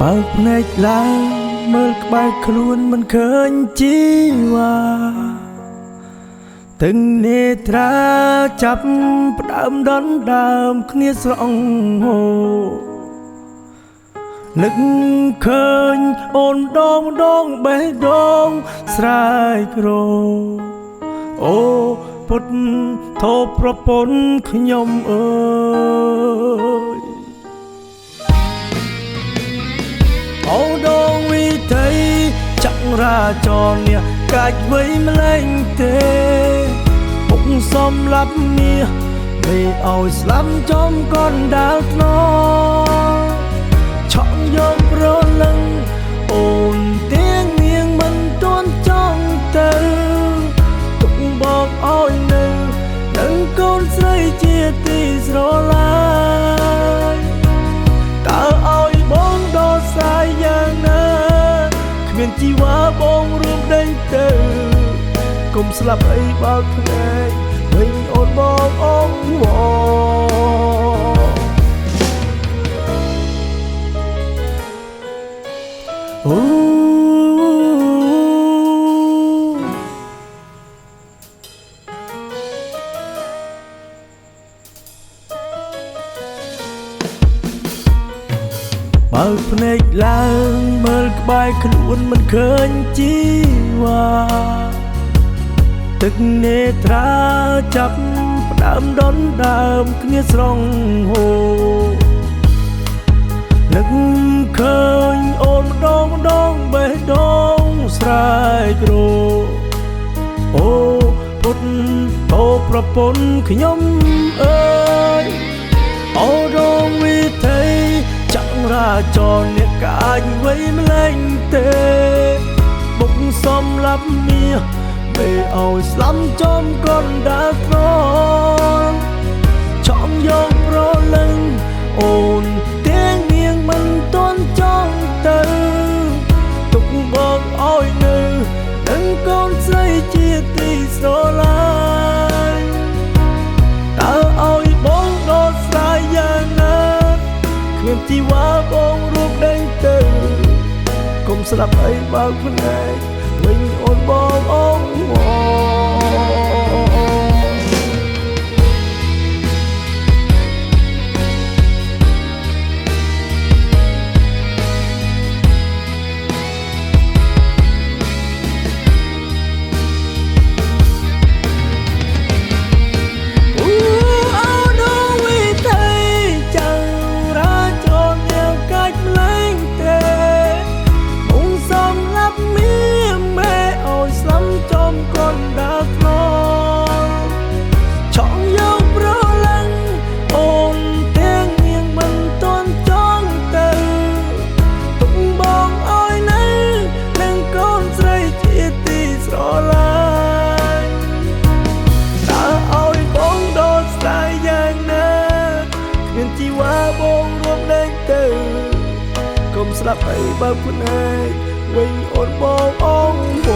បើកភ្នែកឡើងមើលក្បែរខ្លួនមិនឃើញជីវ៉ាទាំងនេត្រាចាប់ផ្ដើមដណ្ដើមគ្នាស្រង់ហូនឹកឃើញអូនដងបេះដូងស្រែកគ្រោអូពុតធោប្រពន្ធខ្ញុំអើយអូដងវិថីចង្រាចរនេះកាច់វៃម្លែងទេពុកសំឡាប់មាសពេលឲ្យស្លាប់ចំកណ្ដាលថ្នល់ឆក់យកប្រលឹងអូនទៀងនាងមិនទាន់ចង់ទៅទុកบอกឲ្យនៅនឹងកូនស្រីជាទីស្រឡាញ់តើឲ្យបងដល់សាយយ៉ាងណាគ្មានជីវ៉ាបងរួមដេញទៅកុំស្លាប់អីបើកភ្នែកវិញអូនបងអងវអូបើកភ្នែកឡើងមើលក្បែរខ្លួនមិនឃើញជីវ៉ាទឹកនេត្រាចាប់ផ្ដើមដណ្ដើមគ្នាស្រង់ហូនឹកឃើញអូនម្ដងបេះដូងស្រែកគ្រោអូពុតតោប្រពន្ធខ្ញុំអើយអូដងវិថីចង្រាចរនេះកាច់វៃម្លែងទេបុកសំឡាប់មាសពេលឲ្យស្លាប់ចំកណ្ដាលថ្នល់ចង់យកប្រលឹងអូនទៀងនាងមិនទាន់ចង់ទៅទុកបងឲ្យនៅនឹងកូនស្រីជាទីស្រឡាញ់តើឲ្យបងដល់ស្រាយយ៉ាងណាគ្មានជីវ៉ាបងរួមដេញទៅកុំស្លាប់អីបើកភ្នែកវិញអូនបងអងវជីវ៉ាបងរួមដេញទៅកុំស្លាប់អីបើកភ្នែកវិញអូនបងអងវ